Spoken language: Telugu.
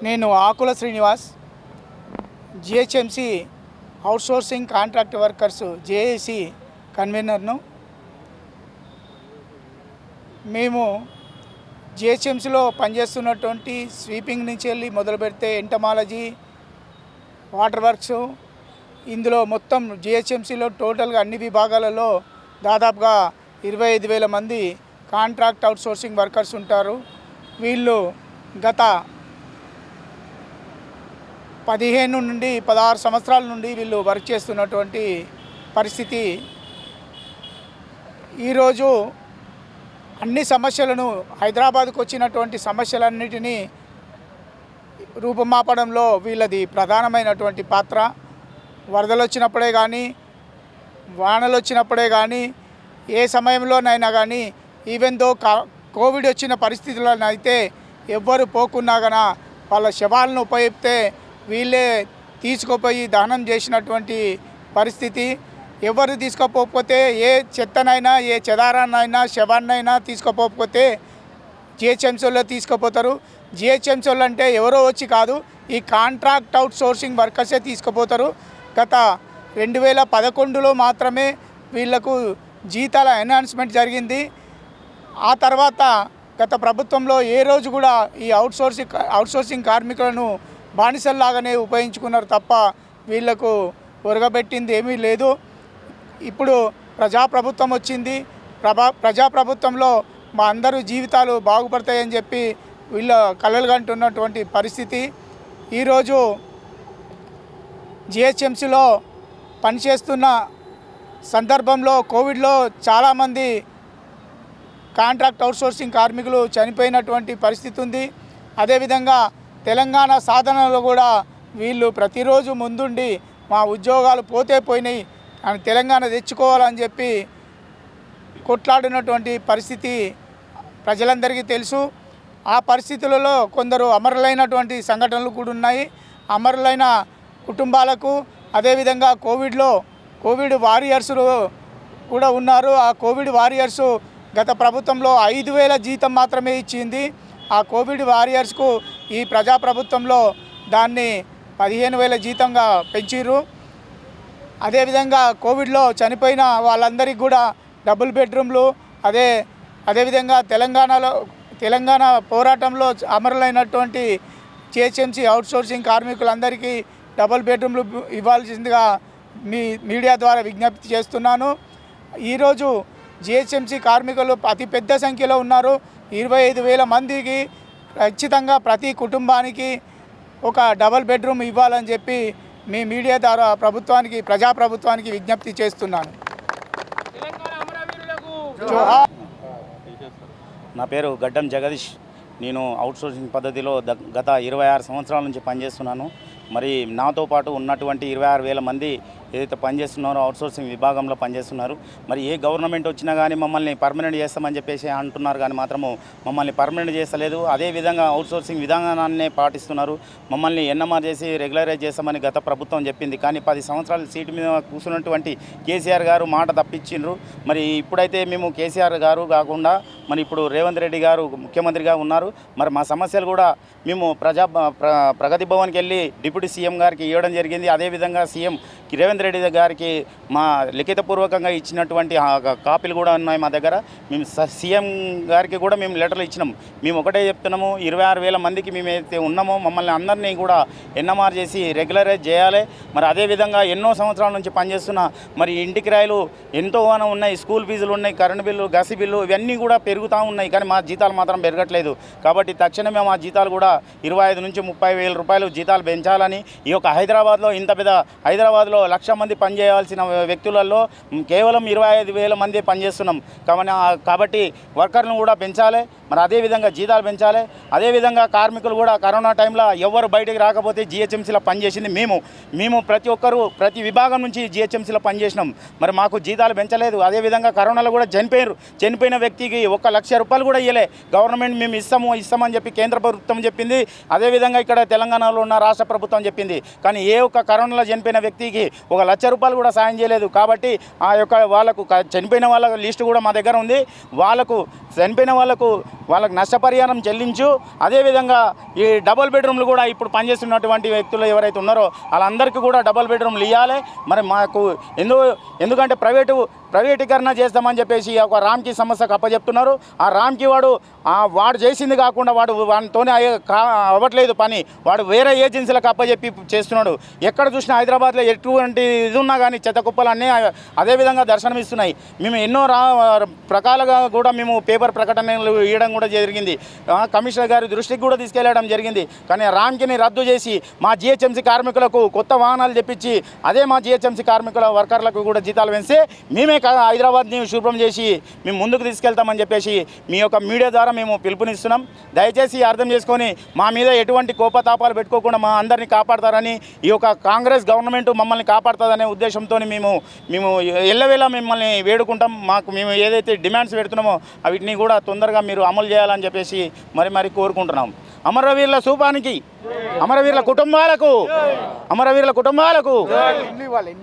నేను Akula Srinivas, GHMC outsourcing contract workers JAC కన్వీనర్ను. మేము జిహెచ్ఎంసిలో పనిచేస్తున్నటువంటి స్వీపింగ్ నుంచి వెళ్ళి మొదలు పెడితే ఎంటమాలజీ, వాటర్ వర్క్స్, ఇందులో మొత్తం జిహెచ్ఎంసిలో టోటల్గా అన్ని విభాగాలలో దాదాపుగా 25,000 మంది కాంట్రాక్ట్ అవుట్సోర్సింగ్ వర్కర్స్ ఉంటారు. వీళ్ళు గత 15 నుండి 16 సంవత్సరాల నుండి వీళ్ళు వర్క్ చేస్తున్నటువంటి పరిస్థితి. ఈరోజు అన్ని సమస్యలను, హైదరాబాద్కు వచ్చినటువంటి సమస్యలన్నిటినీ రూపుమాపడంలో వీళ్ళది ప్రధానమైనటువంటి పాత్ర. వరదలు వచ్చినప్పుడే కానీ, వానలు వచ్చినప్పుడే కానీ, ఏ సమయంలోనైనా కానీ, ఈవెన్ దో కోవిడ్ వచ్చిన పరిస్థితుల్లోనైతే ఎవ్వరు పోకున్నా కానీ వాళ్ళ శవాలను ఉపయోగిస్తే వీళ్ళే తీసుకుపోయి దహనం చేసినటువంటి పరిస్థితి. ఎవరు తీసుకుపోకపోతే, ఏ చెత్తనైనా, ఏ చెదారాన్నైనా, శవాన్నైనా తీసుకుపోకపోతే జిహెచ్ఎంసీలో తీసుకుపోతారు. జిహెచ్ఎంసీలు అంటే ఎవరో వచ్చి కాదు, ఈ కాంట్రాక్ట్ అవుట్ సోర్సింగ్ వర్కర్సే తీసుకుపోతారు. గత 2011లో మాత్రమే వీళ్లకు జీతాల ఎన్హాన్స్మెంట్ జరిగింది. ఆ తర్వాత గత ప్రభుత్వంలో ఏ రోజు కూడా ఈ అవుట్సోర్సింగ్ కార్మికులను బానిసల్లాగానే ఉపయోగించుకున్నారు తప్ప వీళ్లకు ఒరగబెట్టింది ఏమీ లేదు. ఇప్పుడు ప్రజాప్రభుత్వం వచ్చింది. ప్రజాప్రభుత్వంలో మా అందరూ జీవితాలు బాగుపడతాయని చెప్పి వీళ్ళ కలలు కంటున్నటువంటి పరిస్థితి. ఈరోజు జిహెచ్ఎంసీలో పనిచేస్తున్న సందర్భంలో కోవిడ్లో చాలామంది కాంట్రాక్ట్ అవుట్సోర్సింగ్ కార్మికులు చనిపోయినటువంటి పరిస్థితి ఉంది. అదేవిధంగా తెలంగాణ సాధనలో కూడా వీళ్ళు ప్రతిరోజు ముందుండి మా ఉద్యోగాలు పోతే పోయినాయి అని తెలంగాణ తెచ్చుకోవాలని చెప్పి కొట్లాడినటువంటి పరిస్థితి ప్రజలందరికీ తెలుసు. ఆ పరిస్థితులలో కొందరు అమరులైనటువంటి సంఘటనలు కూడా ఉన్నాయి. అమరులైన కుటుంబాలకు, అదేవిధంగా కోవిడ్ వారియర్స్ కూడా ఉన్నారు. ఆ కోవిడ్ వారియర్సు గత ప్రభుత్వంలో 5,000 జీతం మాత్రమే ఇచ్చింది. ఆ కోవిడ్ వారియర్స్కు ఈ ప్రజాప్రభుత్వంలో దాన్ని 15,000 జీతంగా పెంచిర్రు. అదేవిధంగా కోవిడ్లో చనిపోయిన వాళ్ళందరికీ కూడా డబుల్ బెడ్రూమ్లు, అదేవిధంగా తెలంగాణ పోరాటంలో అమరులైనటువంటి జిహెచ్ఎంసీ అవుట్సోర్సింగ్ కార్మికులందరికీ డబుల్ బెడ్రూమ్లు ఇవ్వాల్సిందిగా మీడియా ద్వారా విజ్ఞప్తి చేస్తున్నాను. ఈరోజు జిహెచ్ఎంసీ కార్మికులు అతి పెద్ద సంఖ్యలో ఉన్నారు. 25,000 మందికి ఖచ్చితంగా ప్రతి కుటుంబానికి ఒక డబుల్ బెడ్రూమ్ ఇవ్వాలని చెప్పి మీ మీడియా ద్వారా ప్రజాప్రభుత్వానికి విజ్ఞప్తి చేస్తున్నాను. నా పేరు గడ్డం జగదీష్. నేను అవుట్సోర్సింగ్ పద్ధతిలో గత 26 సంవత్సరాల నుంచి పనిచేస్తున్నాను. మరి నాతో పాటు ఉన్నటువంటి 26,000 మంది ఏదైతే పనిచేస్తున్నారో అవుట్సోర్సింగ్ విభాగంలో పనిచేస్తున్నారు. మరి ఏ గవర్నమెంట్ వచ్చినా కానీ మమ్మల్ని పర్మనెంట్ చేస్తామని చెప్పేసి అంటున్నారు, కానీ మాత్రము మమ్మల్ని పర్మనెంట్ చేస్తలేదు. అదేవిధంగా అవుట్సోర్సింగ్ విధానాన్నే పాటిస్తున్నారు. మమ్మల్ని ఎన్ఎంఆర్ చేసి రెగ్యులరైజ్ చేస్తామని గత ప్రభుత్వం చెప్పింది, కానీ 10 సంవత్సరాల సీటు మీద కూర్చున్నటువంటి కేసీఆర్ గారు మాట తప్పించిండ్రు. మరి ఇప్పుడైతే మేము కేసీఆర్ గారు కాకుండా మరి ఇప్పుడు రేవంత్ రెడ్డి గారు ముఖ్యమంత్రిగా ఉన్నారు. మరి మా సమస్యలు కూడా మేము ప్రగతి భవన్కి వెళ్ళి డిప్యూటీ సీఎం గారికి ఇవ్వడం జరిగింది. అదేవిధంగా సీఎం రేవంత్ రెడ్డి గారికి మా లిఖితపూర్వకంగా ఇచ్చినటువంటి కాపీలు కూడా ఉన్నాయి మా దగ్గర. మేము సీఎం గారికి కూడా మేము లెటర్లు ఇచ్చినాం. మేము ఒకటే చెప్తున్నాము, 26,000 మందికి మేమైతే ఉన్నామో మమ్మల్ని అందరినీ కూడా ఎన్ఎంఆర్ చేసి రెగ్యులరైజ్ చేయాలి. మరి అదేవిధంగా ఎన్నో సంవత్సరాల నుంచి పనిచేస్తున్న మరి ఇంటి కిరాయిలు ఎంతో ఉన్నాయి, స్కూల్ ఫీజులు ఉన్నాయి, కరెంటు బిల్లు, గసి బిల్లు ఇవన్నీ కూడా పెరుగుతూ ఉన్నాయి, కానీ మా జీతాలు మాత్రం పెరగట్లేదు. కాబట్టి తక్షణమే మా జీతాలు కూడా 25,000 నుంచి 30,000 రూపాయలు జీతాలు పెంచాలని, ఈ యొక్క హైదరాబాద్లో ఇంత పెద్ద హైదరాబాద్లో 1,00,000 మంది పనిచేయాల్సిన వ్యక్తులలో కేవలం 25,000 మంది పనిచేస్తున్నాం. కాబట్టి వర్కర్లను కూడా పెంచాలి. మరి అదేవిధంగా జీతాలు పెంచాలి. అదేవిధంగా కార్మికులు కూడా కరోనా టైంలో ఎవరు బయటికి రాకపోతే జిహెచ్ఎంసీలో పనిచేసింది మేము ప్రతి ఒక్కరూ ప్రతి విభాగం నుంచి జిహెచ్ఎంసీలో పనిచేసినాం. మరి మాకు జీతాలు పెంచలేదు. అదేవిధంగా కరోనాలో కూడా చనిపోయిన వ్యక్తికి 1,00,000 రూపాయలు కూడా ఇవ్వలే. గవర్నమెంట్ మేము ఇస్తామని చెప్పి కేంద్ర ప్రభుత్వం చెప్పింది, అదేవిధంగా ఇక్కడ తెలంగాణలో ఉన్న రాష్ట్ర ప్రభుత్వం చెప్పింది. కానీ ఏ ఒక్క కరోనాలో చనిపోయిన వ్యక్తికి 1,00,000 రూపాయలు కూడా సాయం చేయలేదు. కాబట్టి ఆ యొక్క వాళ్ళకు చనిపోయిన వాళ్ళ లిస్టు కూడా మా దగ్గర ఉంది. చనిపోయిన వాళ్ళకు నష్టపరిహారం చెల్లించు, అదేవిధంగా ఈ డబుల్ బెడ్రూమ్లు కూడా ఇప్పుడు పనిచేస్తున్నటువంటి వ్యక్తులు ఎవరైతే ఉన్నారో వాళ్ళందరికీ కూడా డబుల్ బెడ్రూమ్లు ఇవ్వాలి. మరి మాకు ఎందుకంటే ప్రైవేటీకరణ చేస్తామని చెప్పేసి ఒక రామ్కి సమస్యకు అప్పచెప్తున్నారు. ఆ రామ్కి వాడు చేసింది కాకుండా వాడితోనే అవ్వట్లేదు పని, వాడు వేరే ఏజెన్సీలకు అప్పచెప్పి చేస్తున్నాడు. ఎక్కడ చూసినా హైదరాబాద్లో ఎటువంటి ఇది ఉన్నా కానీ చెత్త కుప్పలన్నీ అదేవిధంగా దర్శనమిస్తున్నాయి. మేము ఎన్నో ప్రకాలుగా కూడా మేము పేపర్ ప్రకటనలు ఇవ్వడం కూడా జరిగింది. కమిషనర్ గారి దృష్టికి కూడా తీసుకెళ్లడం జరిగింది. కానీ రామ్కిని రద్దు చేసి మా జిహెచ్ఎంసీ కార్మికులకు కొత్త వాహనాలు తెప్పించి అదే మా జిహెచ్ఎంసీ కార్మికుల వర్కర్లకు కూడా జీతాలు పెంచి మేమే హైదరాబాద్ని శుభ్రం చేసి మేము ముందుకు తీసుకెళ్తామని చెప్పేసి మీ యొక్క మీడియా ద్వారా మేము పిలుపునిస్తున్నాం. దయచేసి అర్థం చేసుకొని మా మీద ఎటువంటి కోపతాపాలు పెట్టుకోకుండా మా అందరినీ కాపాడతారని, ఈ యొక్క కాంగ్రెస్ గవర్నమెంట్ మమ్మల్ని కాపాడుతుందనే ఉద్దేశంతో మేము ఎల్లవేళ మిమ్మల్ని వేడుకుంటాం. మేము ఏదైతే డిమాండ్స్ పెడుతున్నామో వీటిని కూడా తొందరగా మీరు అమలు చేయాలని చెప్పేసి మరి కోరుకుంటున్నాం. అమరవీరుల స్థూపానికి, అమరవీరుల కుటుంబాలకు